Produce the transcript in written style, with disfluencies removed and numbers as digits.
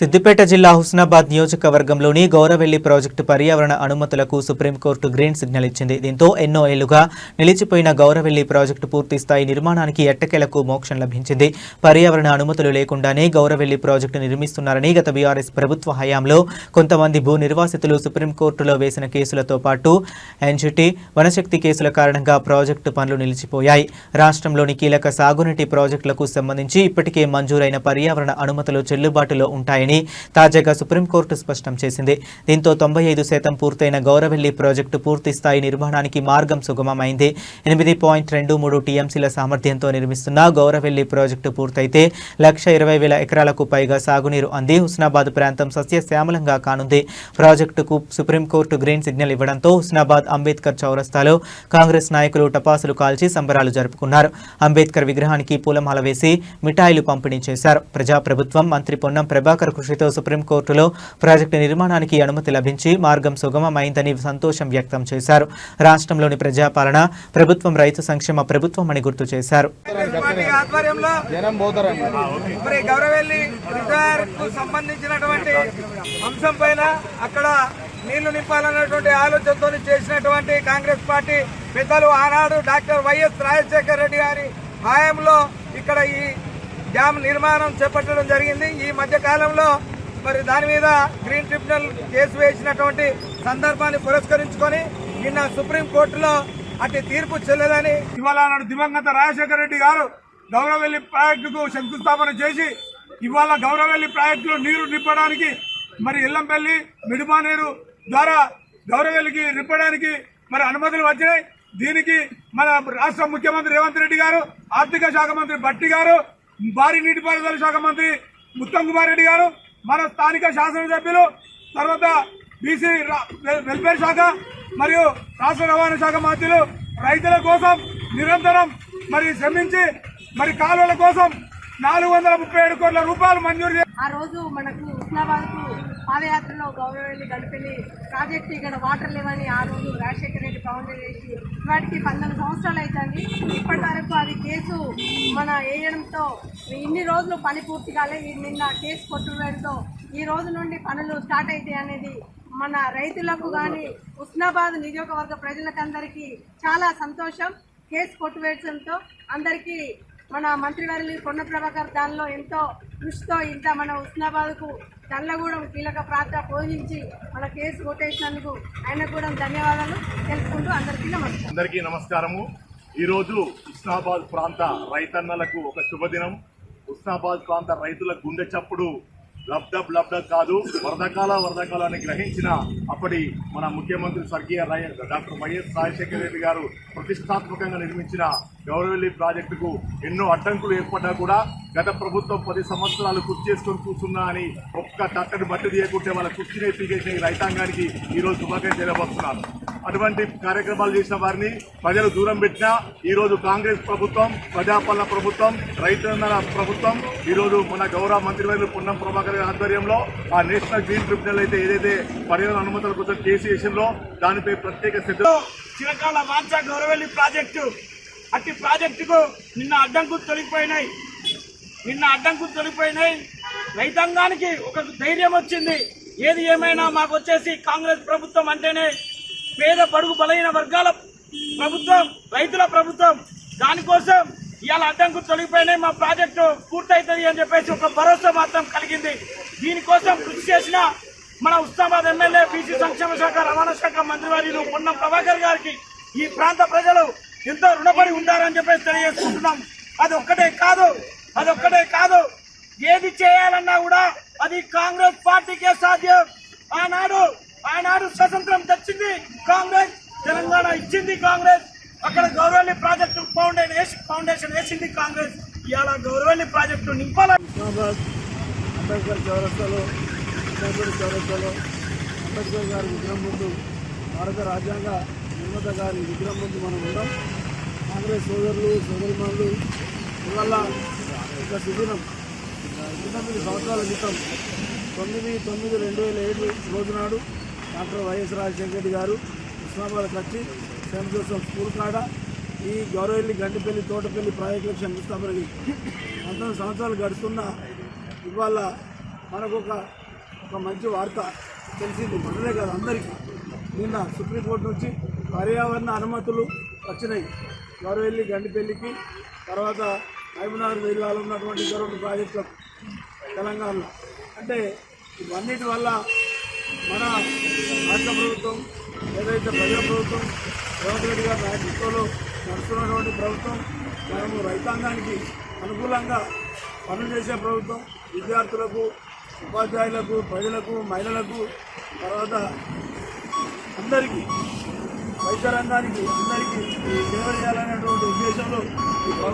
సిద్దిపేట జిల్లా హుస్నాబాద్ నియోజకవర్గంలోని గౌరవెల్లి ప్రాజెక్టు పర్యావరణ అనుమతులకు సుప్రీంకోర్టు గ్రీన్ సిగ్నల్ ఇచ్చింది. దీంతో ఎన్నో ఏళ్లుగా నిలిచిపోయిన గౌరవెల్లి ప్రాజెక్టు పూర్తి స్థాయి నిర్మాణానికి ఎట్టకేలకు మోక్షం లభించింది. పర్యావరణ అనుమతులు లేకుండానే గౌరవెల్లి ప్రాజెక్టు నిర్మిస్తున్నారని గత బీఆర్ఎస్ ప్రభుత్వ హయాంలో కొంతమంది భూ నిర్వాసితులు సుప్రీంకోర్టులో వేసిన కేసులతో పాటు ఎన్జిటి వనశక్తి కేసుల కారణంగా ప్రాజెక్టు పనులు నిలిచిపోయాయి. రాష్ట్రంలోని కీలక సాగునీటి ప్రాజెక్టులకు సంబంధించి ఇప్పటికే మంజూరైన పర్యావరణ అనుమతులు చెల్లుబాటులో ఉంటాయి తాజాగా సుప్రీంకోర్టు స్పష్టం చేసింది. దీంతో 95% పూర్తయిన గౌరవెల్లి ప్రాజెక్టు పూర్తి స్థాయి నిర్మాణానికి మార్గం సుగమమైంది. 8.23 టీఎంసీల సామర్థ్యంతో నిర్మిస్తున్న గౌరవెల్లి ప్రాజెక్టు పూర్తయితే 1,20,000 ఎకరాలకు పైగా సాగునీరు అంది హుస్నాబాద్ ప్రాంతం సస్యశ్యామలంగా కానుంది. ప్రాజెక్టుకు సుప్రీంకోర్టు గ్రీన్ సిగ్నల్ ఇవ్వడంతో హుస్నాబాద్ అంబేద్కర్ చౌరస్తాలో కాంగ్రెస్ నాయకులు టపాసులు కాల్చి సంబరాలు జరుపుకున్నారు. అంబేద్కర్ విగ్రహానికి పూలమాల వేసి మిఠాయిలు పంపిణీ చేశారు. ప్రజాప్రభుత్వం మంత్రి పొన్నం ప్రభాకర్ కృషితో సుప్రీంకోర్టులో ప్రాజెక్టు నిర్మాణానికి అనుమతి లభించి మార్గం సుగమమైందని సంతోషం వ్యక్తం చేశారు. రాష్ట్రంలోని ప్రజాపాలన ప్రభుత్వం రైతు సంక్షేమ ప్రభుత్వం అని గుర్తు చేశారు. సంబంధించినటువంటి అంశం పైన అక్కడ నీళ్లు నింపాలన్నటువంటి ఆలోచనతో చేసినటువంటి కాంగ్రెస్ పార్టీ పెద్దలు ఆనాడు డాక్టర్ వైఎస్ రాజశేఖర రెడ్డి గారి హయాంలో ఇక్కడ ఈ డ్యామ్ నిర్మాణం చేపట్టడం జరిగింది. ఈ మధ్య కాలంలో మరి దాని మీద గ్రీన్ ట్రిబ్యునల్ కేసు వేసినటువంటి సందర్భాన్ని పురస్కరించుకొని నిన్న సుప్రీంకోర్టులో అటు తీర్పు చెల్లదని ఇవాళ దివంగత రాజశేఖర రెడ్డి గారు గౌరవెల్లి ప్రాజెక్టుకు శంకుస్థాపన చేసి ఇవాళ గౌరవెల్లి ప్రాజెక్టులో నీరు నింపడానికి మరి ఎల్లంపల్లి మిడుమానేరు ద్వారా గౌరవెల్లికి నింపడానికి మరి అనుమతులు వచ్చినాయి. దీనికి మన రాష్ట్ర ముఖ్యమంత్రి రేవంత్ రెడ్డి గారు, ఆర్థిక శాఖ మంత్రి భట్టి గారు, భారీ నీటిపారుదల శాఖ మంత్రి ఉత్తమ్ కుమార్ రెడ్డి గారు, మన స్థానిక శాసనసభ్యులు, తర్వాత బీసీ వెల్ఫేర్ శాఖ మరియు రాష్ట్ర రవాణా శాఖ మంత్రులు రైతుల కోసం నిరంతరం మరి శ్రమించి మరి కాలువల కోసం 437 కోట్ల రూపాయలు మంజూరు చేశారు. ఆ రోజు మనకు హుస్నాబాద్ కు పాదయాత్రలో గౌరవెల్లి గడిపెల్లి ప్రాజెక్టు ఇక్కడ వాటర్ లేవని ఆ రోజు రాజశేఖర రెడ్డి ఫౌండర్ చేసి వాటికి 19 సంవత్సరాలు అవుతుంది. ఇప్పటి వరకు అది కేసు మన వేయడంతో ఇన్ని రోజులు పని పూర్తి కాలే. నిన్న కేసు కొట్టువేయడంతో ఈ రోజు నుండి పనులు స్టార్ట్ అవుతాయి అనేది మన రైతులకు కానీ హుస్నాబాద్ నియోజకవర్గ ప్రజలకందరికీ చాలా సంతోషం. కేసు కొట్టువేయడంతో అందరికీ మన మంత్రివర్యులు పొన్నం ప్రభాకర్ దానిలో ఎంతో కృషితో ఇంత మన హుస్నాబాద్కు చల్లగూడెం కీలక ప్రాంత పోషించి మన కేసు కొట్టేసినందుకు ఆయన కూడా ధన్యవాదాలు తెలుసుకుంటూ అందరికీ నమస్కారము. ఈరోజు హుస్నాబాద్ ప్రాంత రైతన్నలకు ఒక శుభదినం. హుస్నాబాద్ ప్రాంత రైతుల గుండె చప్పుడు లబ్డబ్ కాదు, వరదకాలాన్ని గ్రహించిన అప్పటి మన ముఖ్యమంత్రి స్వర్గీయ డాక్టర్ వైఎస్ రాజశేఖర రెడ్డి గారు ప్రతిష్టాత్మకంగా నిర్మించిన గౌరవెల్లి ప్రాజెక్టుకు ఎన్నో అడ్డంకులు ఏర్పడ్డా కూడా గత ప్రభుత్వం 10 సంవత్సరాలు కుర్చీ చేసుకొని కూర్చున్నా అని ఒక్క తట్టడి బట్టి తీయకుంటే వాళ్ళ కుర్చీని పీకేసిన రైతాంగానికి ఈరోజు శుభాకాంక్షలు తెలియబోతున్నారు. అటువంటి కార్యక్రమాలు చేసిన వారిని ప్రజలు దూరం పెట్టినా ఈరోజు కాంగ్రెస్ ప్రభుత్వం, ప్రజాపాలన ప్రభుత్వం, రైతన్నల ప్రభుత్వం ఈరోజు మన గౌరవ మంత్రివర్యులు పొన్నం ప్రభాకర్ గారి ఆధ్వర్యంలో ఆ నేషనల్ గ్రీన్ ట్రిబ్యునల్ అయితే ఏదైతే పర్యావరణ అనుమతుల కోసం కేసు విషయంలో దానిపై ప్రత్యేక శ్రద్ధ చిరకాల వాంఛ గౌరవెల్లి ప్రాజెక్టు అట్టి ప్రాజెక్టుకు నిన్న అడ్డంకులు తొలగిపోయినాయి. రైతాంగానికి ఒక ధైర్యం వచ్చింది. ఏది ఏమైనా మాకు వచ్చేసి కాంగ్రెస్ ప్రభుత్వం అంటేనే పేద బడుగు బలైన వర్గాల ప్రభుత్వం, రైతుల ప్రభుత్వం. దానికోసం ఇవాళ అడ్డంకులు తొలగిపోయినాయి, మా ప్రాజెక్టు పూర్తవుతుంది అని చెప్పేసి ఒక భరోసా మాత్రం కలిగింది. దీనికోసం కృషి చేసిన మన హుస్నాబాద్ ఎమ్మెల్యే, బీసీ సంక్షేమ శాఖ, రవాణా శాఖ మంత్రివర్యులు పొన్నం ప్రభాకర్ గారికి ఈ ప్రాంత ప్రజలు ఎంతో రుణపడి ఉంటారని చెప్పేసి తెలియజేసుకుంటున్నాం. అదొక్కటే కాదు, ఏది చేయాలన్నా కూడా అది కాంగ్రెస్ పార్టీకే సాధ్యం. ఆనాడు స్వతంత్రం తెచ్చింది కాంగ్రెస్, తెలంగాణ ఇచ్చింది కాంగ్రెస్, అక్కడ గౌరవెల్లి ప్రాజెక్టు ఫౌండేషన్ వేసింది కాంగ్రెస్. ఇవాళ గౌరవెల్లి ప్రాజెక్టు నింపాలని అంబేద్కర్ చౌరస్తాలో అంబేద్కర్ గారి విగ్రహం ముందు, భారత రాజ్యాంగ నిర్మాత గారి విగ్రహం ముందు మనం ఉన్నాం. కాంగ్రెస్ సోదరుమణులు ఇవాళ ఒక శిబిరం 19 సంవత్సరాల క్రితం 9/9/2007 రోజు నాడు డాక్టర్ వైఎస్ రాజశేఖర రెడ్డి గారు హుస్నాబాద్ వచ్చి సెయింట్ జోసెఫ్ స్కూల్ కాడ ఈ గౌరవెల్లి గంటిపల్లి తోటపల్లి ప్రాజెక్టులకు శంకుస్థాపనకి 19 సంవత్సరాలు గడుస్తున్న ఇవాళ మనకు ఒక మంచి వార్త తెలిసింది. మనదే కాదు అందరికీ. నిన్న సుప్రీంకోర్టు నుంచి పర్యావరణ అనుమతులు వచ్చినాయి గౌరవెల్లి గండిపల్లికి, తర్వాత మహబూబ్నగర్ జిల్లాలో ఉన్నటువంటి 2 ప్రాజెక్టులకు తెలంగాణలో. అంటే ఇవన్నిటి వల్ల మన రాష్ట్ర ప్రభుత్వం ఏదైతే ప్రజా ప్రభుత్వం రేవంత్ రెడ్డి గారి నాయకత్వంలో నడుస్తున్నటువంటి ప్రభుత్వం, మనము రైతాంగానికి అనుకూలంగా పనులు చేసే ప్రభుత్వం, విద్యార్థులకు, ఉపాధ్యాయులకు, ప్రజలకు, మహిళలకు, తర్వాత అందరికీ, వైద్య రంగానికి అందరికీ సేవ చేయాలనేటువంటి ఉద్దేశంలో ఈ ప్రభుత్వం